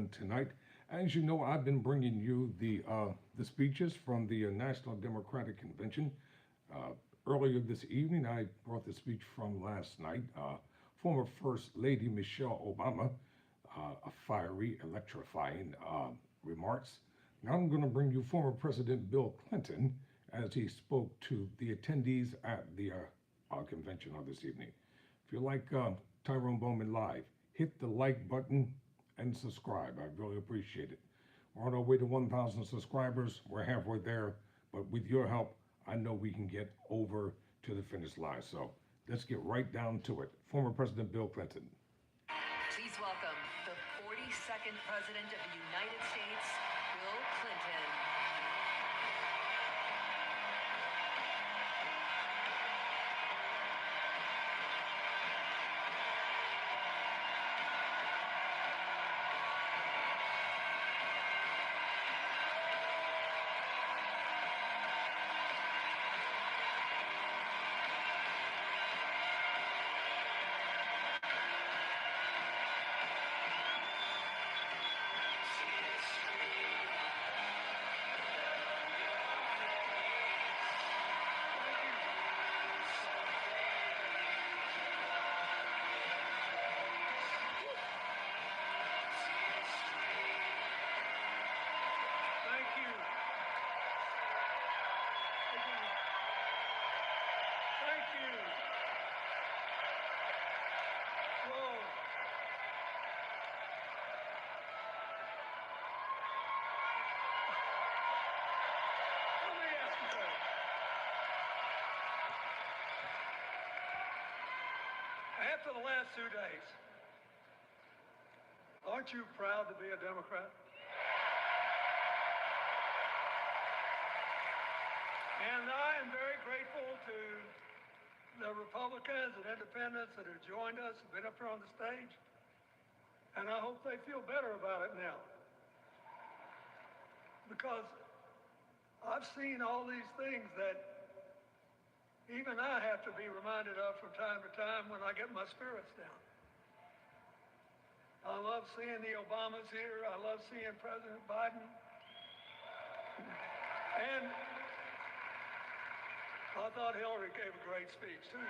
on tonight. As you know, I've been bringing you the speeches from the National Democratic Convention. Earlier this evening, I brought the speech from last night. Former First Lady Michelle Obama, a fiery, electrifying remarks. Now I'm going to bring you former President Bill Clinton as he spoke to the attendees at the convention on this evening. If you like Tyrone Bowman Live, hit the like button and subscribe. I really appreciate it. We're on our way to 1,000 subscribers. We're halfway there, but with your help, I know we can get over to the finish line. So let's get right down to it. Former President Bill Clinton. Please welcome the 42nd President of the United States, Bill Clinton. After the last 2 days, aren't you proud to be a Democrat? And I am very grateful to the Republicans and independents that have joined us, have been up here on the stage, and I hope they feel better about it now. Because I've seen all these things that even I have to be reminded of from time to time when I get my spirits down. I love seeing the Obamas here. I love seeing President Biden. And I thought Hillary gave a great speech, too.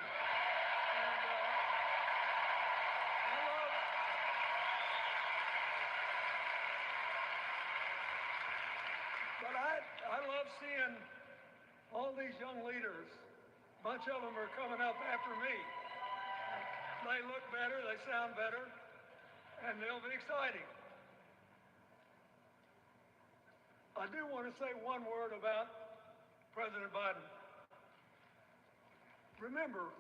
But I love seeing all these young leaders. A bunch of them are coming up after me. They look better, they sound better, and they'll be exciting. I do want to say one word about President Biden. Remember,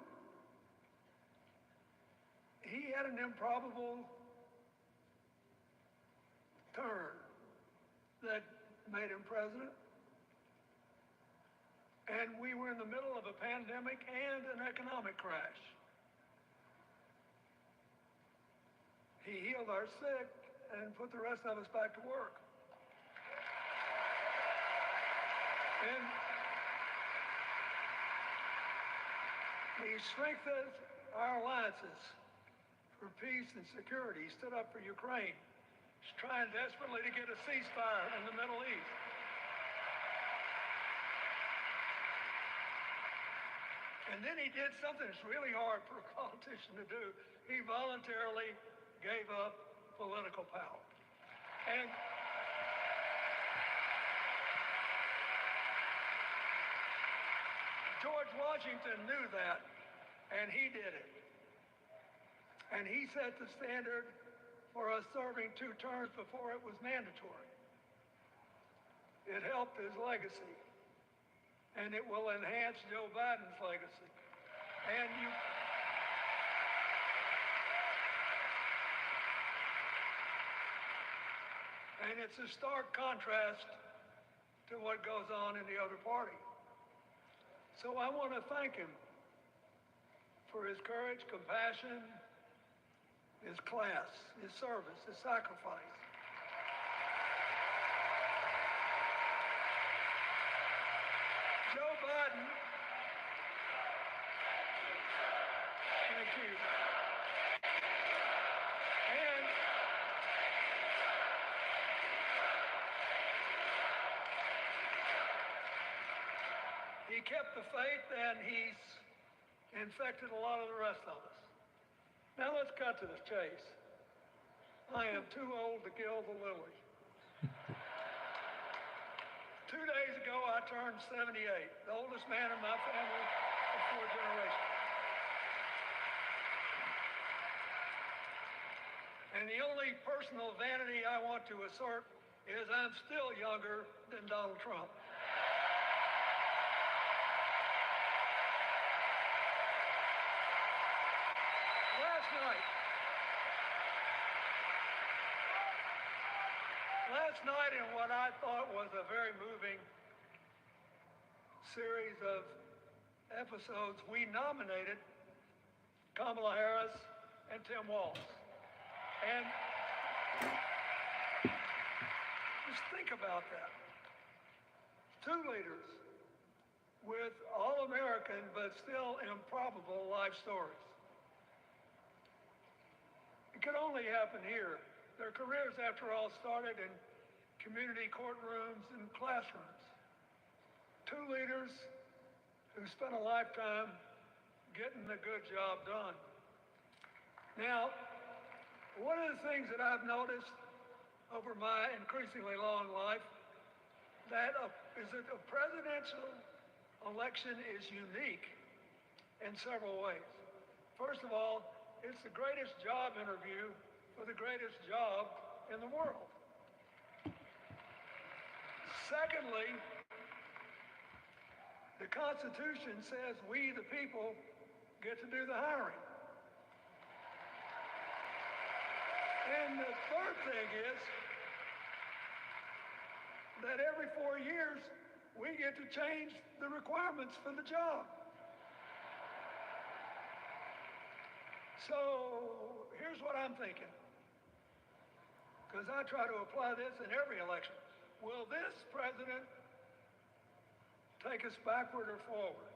he had an improbable turn that made him president. And we were in the middle of a pandemic and an economic crash. He healed our sick and put the rest of us back to work. And he strengthened our alliances for peace and security. He stood up for Ukraine. He's trying desperately to get a ceasefire in the Middle East. And then he did something that's really hard for a politician to do. He voluntarily gave up political power. And George Washington knew that, and he did it. And he set the standard for us serving 2 terms before it was mandatory. It helped his legacy. And it will enhance Joe Biden's legacy. And it's a stark contrast to what goes on in the other party. So I want to thank him for his courage, compassion, his class, his service, his sacrifice. Joe Biden, thank you. He kept the faith, and he's infected a lot of the rest of us. Now let's cut to the chase. I am too old to kill the lily. 2 days ago, I turned 78, the oldest man in my family of 4 generations. And the only personal vanity I want to assert is I'm still younger than Donald Trump. Last night, in what I thought was a very moving series of episodes, we nominated Kamala Harris and Tim Walz. And just think about that. 2 leaders with all-American but still improbable life stories. It could only happen here. Their careers, after all, started in community courtrooms and classrooms. 2 leaders who spent a lifetime getting the good job done. Now, one of the things that I've noticed over my increasingly long life is that a presidential election is unique in several ways. First of all, it's the greatest job interview for the greatest job in the world. Secondly, the Constitution says we, the people, get to do the hiring. And the third thing is that every 4 years, we get to change the requirements for the job. So here's what I'm thinking, because I try to apply this in every election. Will this president take us backward or forward?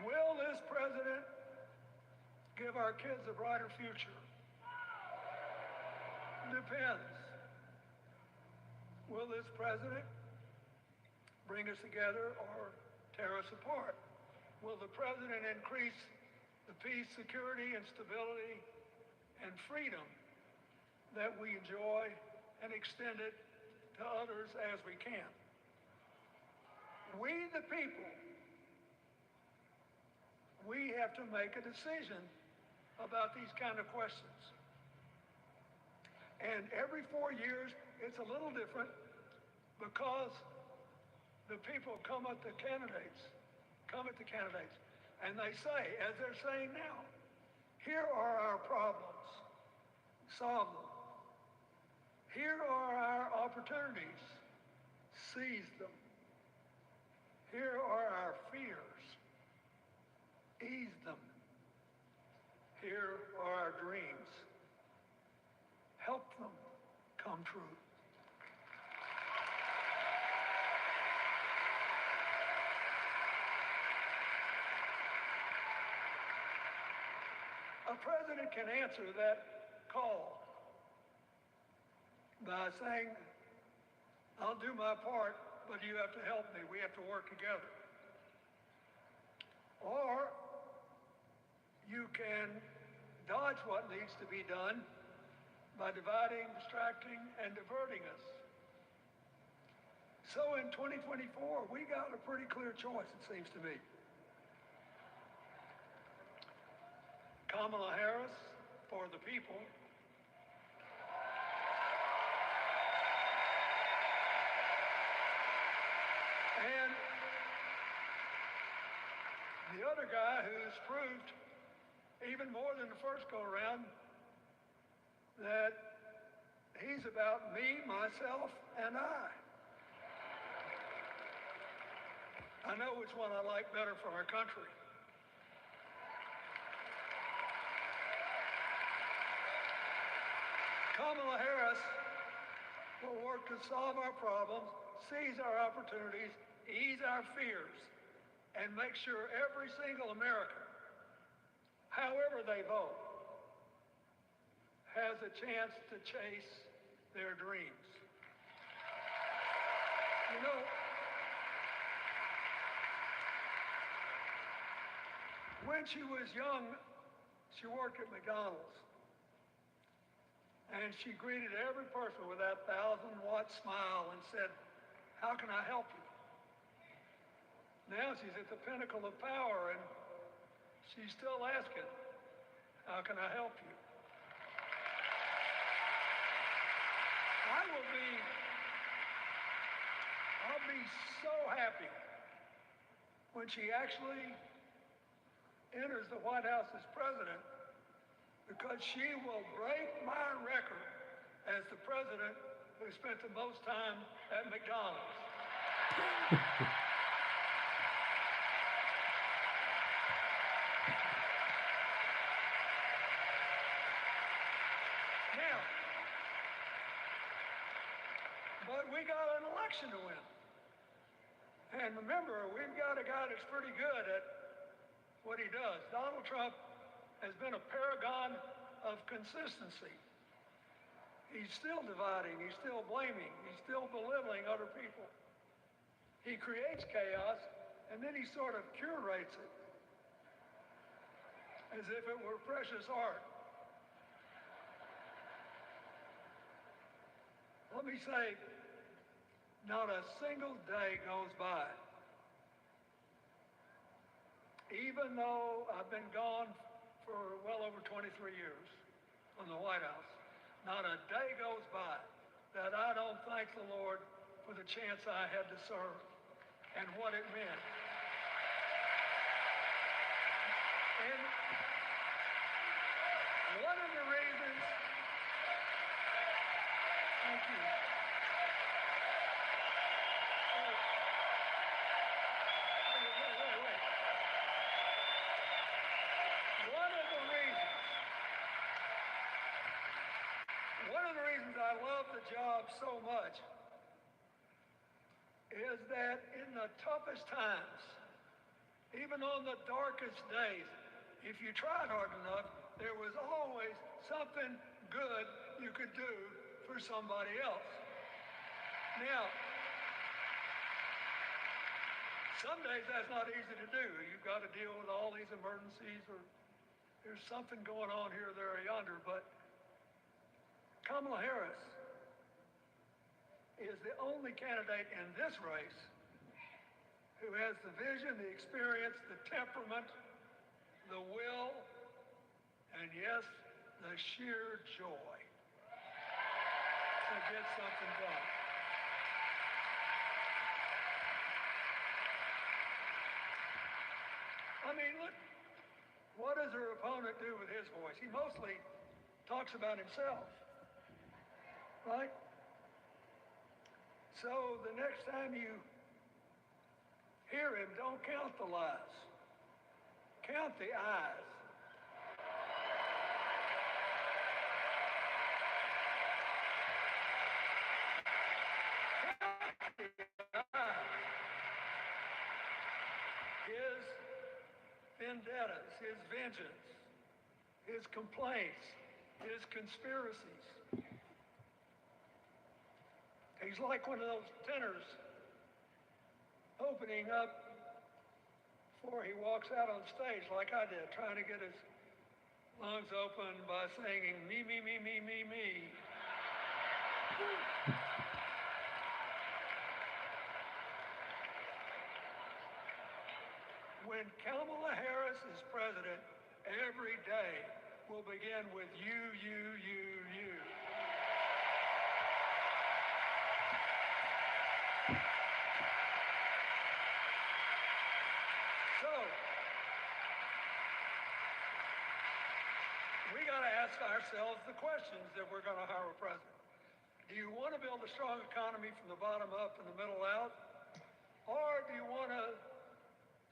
Will this president give our kids a brighter future? Depends. Will this president bring us together or tear us apart? Will the president increase the peace, security, and stability and freedom that we enjoy and extend it to others as we can? We, the people, we have to make a decision about these kind of questions. And every 4 years, it's a little different because the people come at the candidates, and they say, as they're saying now, here are our problems, solve them. Here are our opportunities, seize them. Here are our fears, ease them. Here are our dreams, help them come true. A president can answer that call by saying, I'll do my part, but you have to help me. We have to work together. Or you can dodge what needs to be done by dividing, distracting, and diverting us. So in 2024, we got a pretty clear choice, it seems to me. Kamala Harris for the people, and the other guy who's proved even more than the first go-around that he's about me, myself, and I. I know which one I like better for our country. Kamala Harris will work to solve our problems, seize our opportunities, ease our fears, and make sure every single American, however they vote, has a chance to chase their dreams. You know, when she was young, she worked at McDonald's. And she greeted every person with that 1,000-watt smile and said, "How can I help you?" Now she's at the pinnacle of power and she's still asking, "How can I help you?" I'll be so happy when she actually enters the White House as president, because she will break my record as the president who spent the most time at McDonald's. Now, but we got an election to win. And remember, we've got a guy that's pretty good at what he does. Donald Trump has been a paragon of consistency. He's still dividing, he's still blaming, he's still belittling other people. He creates chaos, and then he sort of curates it as if it were precious art. Let me say, not a single day goes by, even though I've been gone for well over 23 years from the White House, not a day goes by that I don't thank the Lord for the chance I had to serve and what it meant. And one of the reasons, thank you. Wait. One of the reasons I love the job so much is that in the toughest times, even on the darkest days, if you tried hard enough, there was always something good you could do for somebody else. Now, some days that's not easy to do. You've got to deal with all these emergencies, or there's something going on here, there, or yonder. But Kamala Harris is the only candidate in this race who has the vision, the experience, the temperament, the will, and yes, the sheer joy to get something done. I mean, look, what does her opponent do with his voice? He mostly talks about himself, right? So the next time you hear him, don't count the lies. Count the eyes. His vendettas, his vengeance, his complaints, his conspiracies. He's like one of those tenors opening up before he walks out on stage, like I did, trying to get his lungs open by singing me, me, me, me, me, me. When Kamala Harris is president, every day will begin with you, you, you, you. So, we got to ask ourselves the questions that we're going to hire a president. Do you want to build a strong economy from the bottom up and the middle out? Or do you want to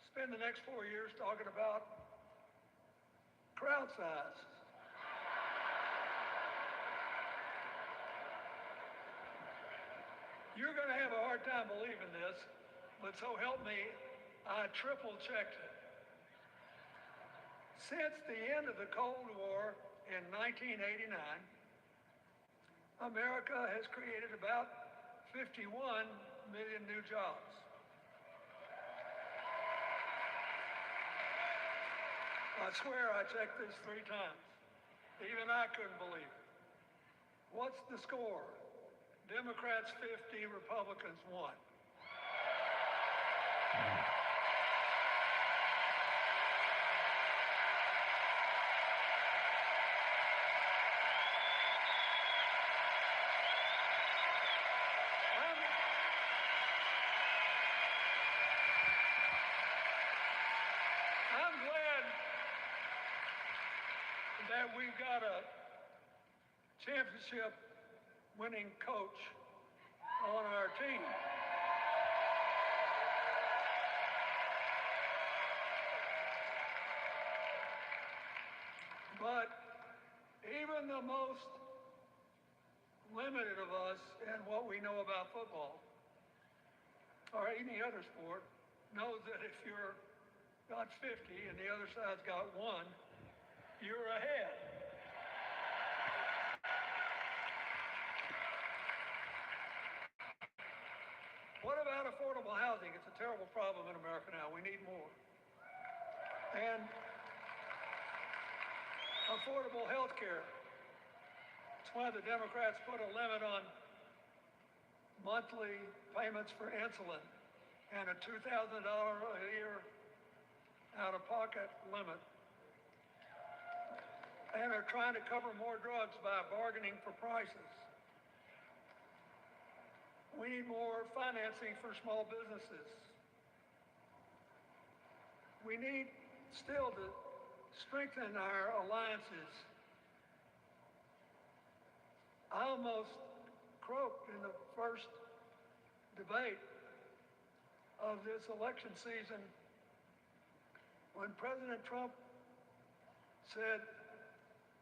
spend the next 4 years talking about crowd size? You're going to have a hard time believing this, but so help me, I triple checked it. Since the end of the Cold War in 1989, America has created about 51 million new jobs. I swear I checked this 3 times. Even I couldn't believe it. What's the score? Democrats 50, Republicans 1. I'm glad that we've got a championship winning coach on our team. But even the most limited of us in what we know about football or any other sport knows that if you're got 50 and the other side's got 1, you're ahead. What about affordable housing? It's a terrible problem in America now. We need more. And affordable health care. That's why the Democrats put a limit on monthly payments for insulin and a $2,000 a year out-of-pocket limit. And are trying to cover more drugs by bargaining for prices. We need more financing for small businesses. We need still to strengthen our alliances. I almost croaked in the first debate of this election season when President Trump said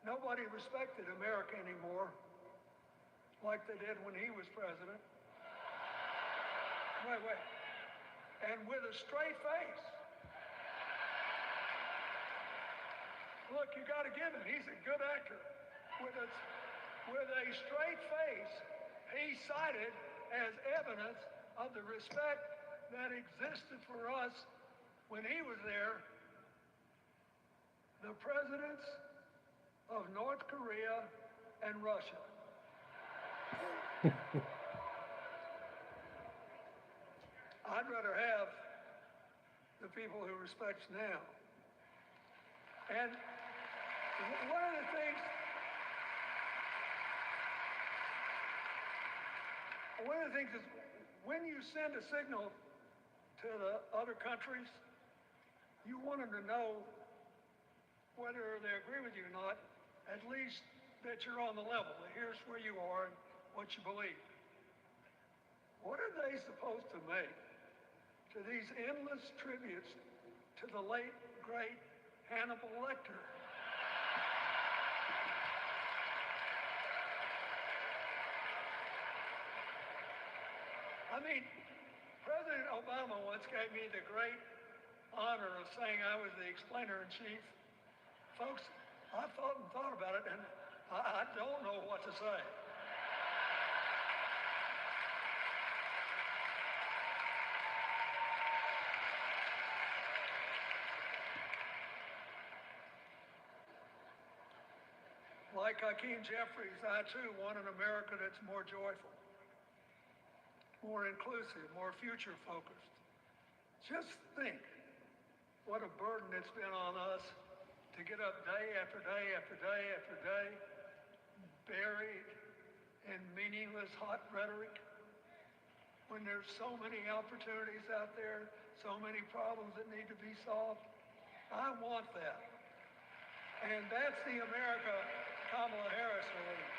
nobody respected America anymore like they did when he was president. Wait. And with a straight face. Look, you got to give him. He's a good actor. With a straight face, he cited as evidence of the respect that existed for us when he was there, the presidents of North Korea and Russia. I'd rather have the people who respect now. And one of the things is when you send a signal to the other countries, you want them to know whether they agree with you or not, at least that you're on the level. Here's where you are and what you believe. What are they supposed to make to these endless tributes to the late, great Hannibal Lecter? I mean, President Obama once gave me the great honor of saying I was the explainer-in-chief. Folks, I thought about it, and I don't know what to say. Like Hakeem Jeffries, I too want an America that's more joyful, more inclusive, more future-focused. Just think what a burden it's been on us to get up day after day after day after day, buried in meaningless hot rhetoric, when there's so many opportunities out there, so many problems that need to be solved. I want that. And that's the America Kamala Harris will lead.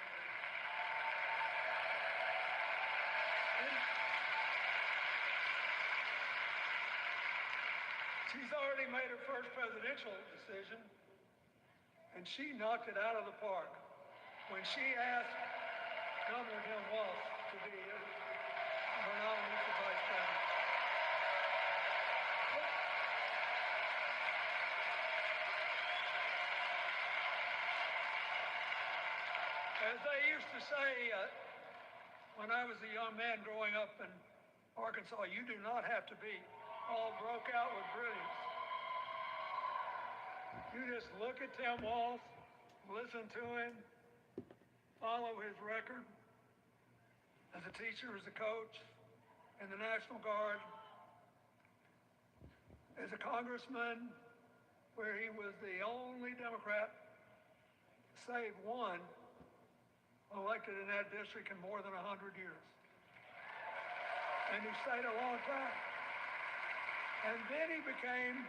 She's already made her first presidential decision, and she knocked it out of the park when she asked Governor Tim Walz to be her nominee for vice president. As they used to say when I was a young man growing up in Arkansas, you do not have to be all broke out with brilliance. You just look at Tim Walz, listen to him, follow his record as a teacher, as a coach, in the National Guard, as a congressman, where he was the only Democrat, save one, elected in that district in more than 100 years. And he stayed a long time. And then he became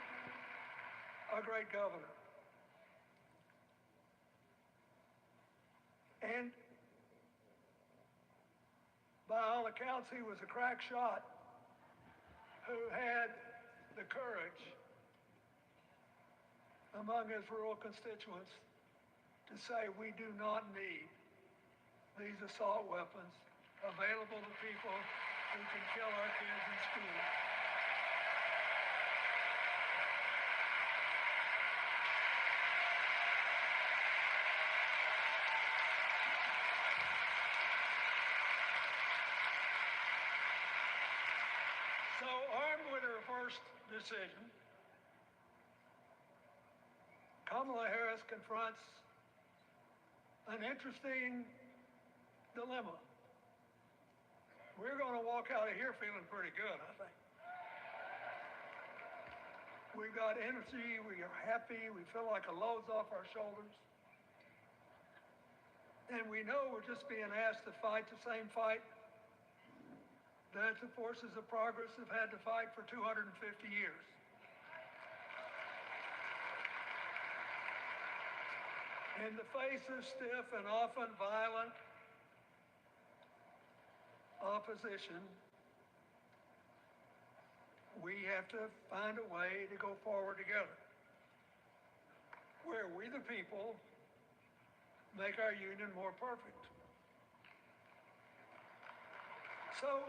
a great governor. And by all accounts, he was a crack shot who had the courage among his rural constituents to say, we do not need these assault weapons available to people who can kill our kids in school. So, armed with her first decision, Kamala Harris confronts an interesting dilemma. We're going to walk out of here feeling pretty good, I think. We've got energy, we are happy, we feel like a load's off our shoulders. And we know we're just being asked to fight the same fight that the forces of progress have had to fight for 250 years. In the face of stiff and often violent opposition, we have to find a way to go forward together, where we the people make our union more perfect. So,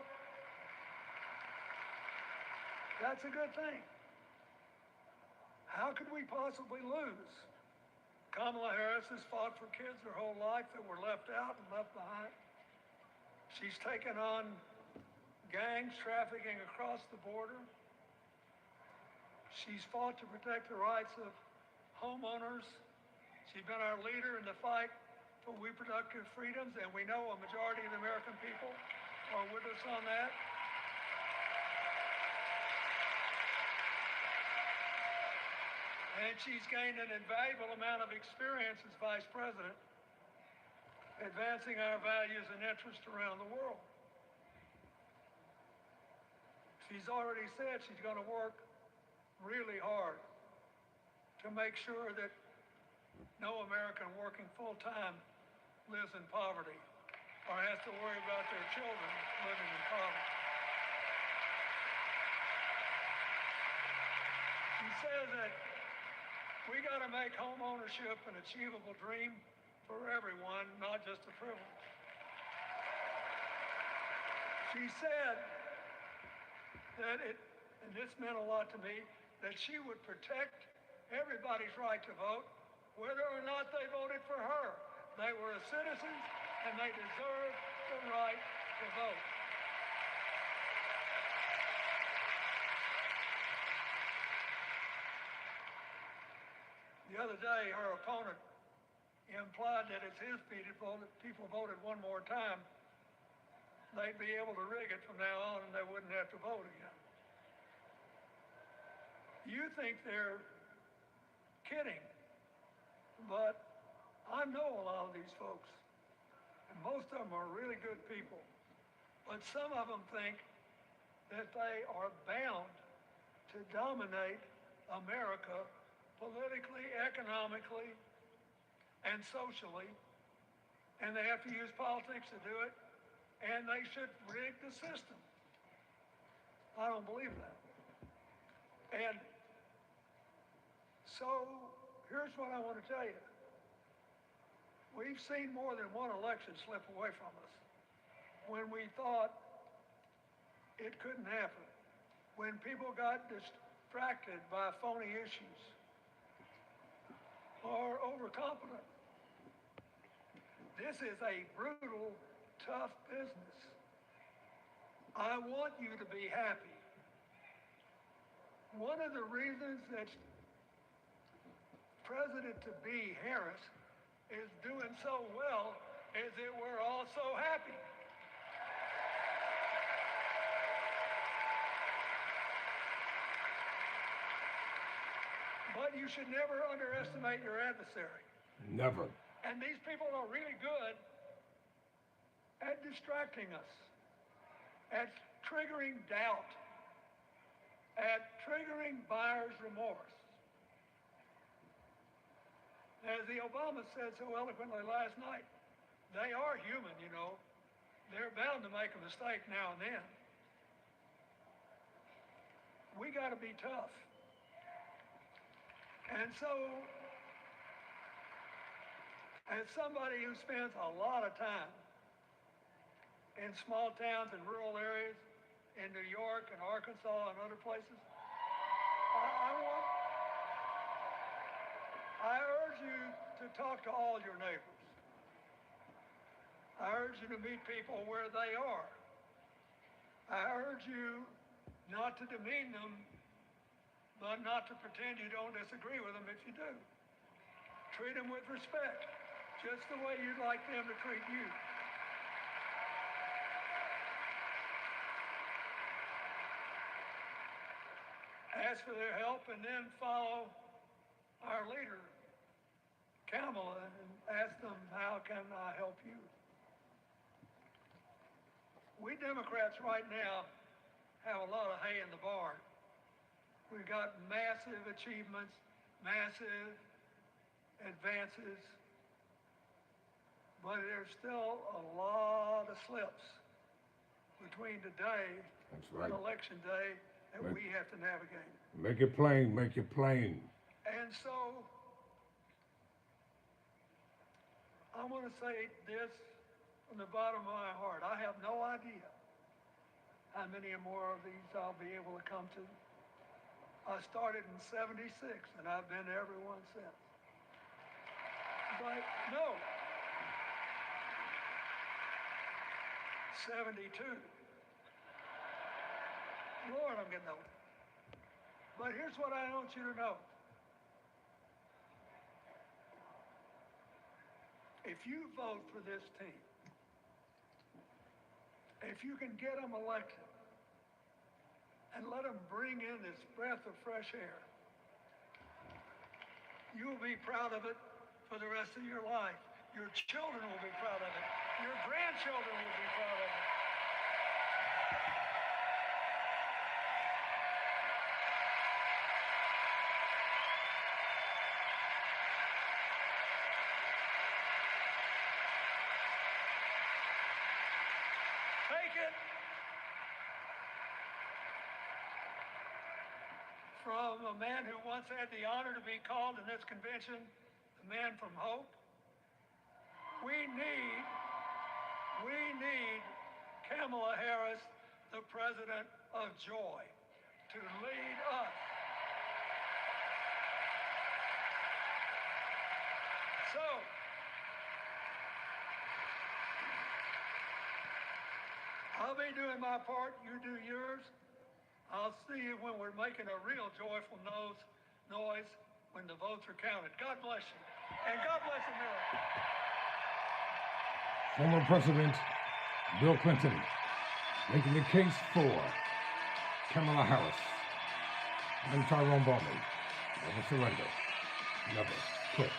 that's a good thing. How could we possibly lose? Kamala Harris has fought for kids her whole life that were left out and left behind. She's taken on gangs trafficking across the border. She's fought to protect the rights of homeowners. She's been our leader in the fight for reproductive freedoms, and we know a majority of the American people are with us on that. And she's gained an invaluable amount of experience as vice president, advancing our values and interests around the world. She's already said she's going to work really hard to make sure that no American working full-time lives in poverty or has to worry about their children living in poverty. She says that we got to make home ownership an achievable dream for everyone, not just a privilege. She said that and this meant a lot to me, that she would protect everybody's right to vote, whether or not they voted for her. They were a citizen and they deserve the right to vote. The other day, her opponent implied that if his people voted one more time, they'd be able to rig it from now on and they wouldn't have to vote again. You think they're kidding, but I know a lot of these folks, and most of them are really good people, but some of them think that they are bound to dominate America politically, economically, and socially, and they have to use politics to do it, and they should rig the system. I don't believe that. And so here's what I want to tell you. We've seen more than one election slip away from us when we thought it couldn't happen, when people got distracted by phony issues or overconfident. This is a brutal, tough business. I want you to be happy. One of the reasons that President-to-be Harris is doing so well is that we're all so happy. But you should never underestimate your adversary. Never. And these people are really good at distracting us, at triggering doubt, at triggering buyer's remorse. As the Obama said so eloquently last night, they are human, you know. They're bound to make a mistake now and then. We got to be tough. And so, as somebody who spends a lot of time in small towns and rural areas in New York and Arkansas and other places, I urge you to talk to all your neighbors. I urge you to meet people where they are. I urge you not to demean them, but not to pretend you don't disagree with them if you do. Treat them with respect, just the way you'd like them to treat you. Ask for their help and then follow our leader, Kamala, and ask them, how can I help you? We Democrats right now have a lot of hay in the barn. We've got massive achievements, massive advances, but there's still a lot of slips between today and Election Day that we have to navigate. Make it plain, make it plain. And so, I'm going to say this from the bottom of my heart. I have no idea how many more of these I'll be able to come to. I started in '76, and I've been to every one since. But no, 72. Lord, I'm getting old. But here's what I want you to know. If you vote for this team, if you can get them elected and let them bring in this breath of fresh air, you will be proud of it for the rest of your life. Your children will be proud of it. Your grandchildren will be proud of it. Take it from a man who once had the honor to be called in this convention the man from hope. We need Kamala Harris, the president of joy, to lead us. So, I'll be doing my part, you do yours. I'll see you when we're making a real joyful noise when the votes are counted. God bless you. And God bless America. Former President Bill Clinton making the case for Kamala Harris. I'm Tyrone Bowman. Never surrender. Never quit.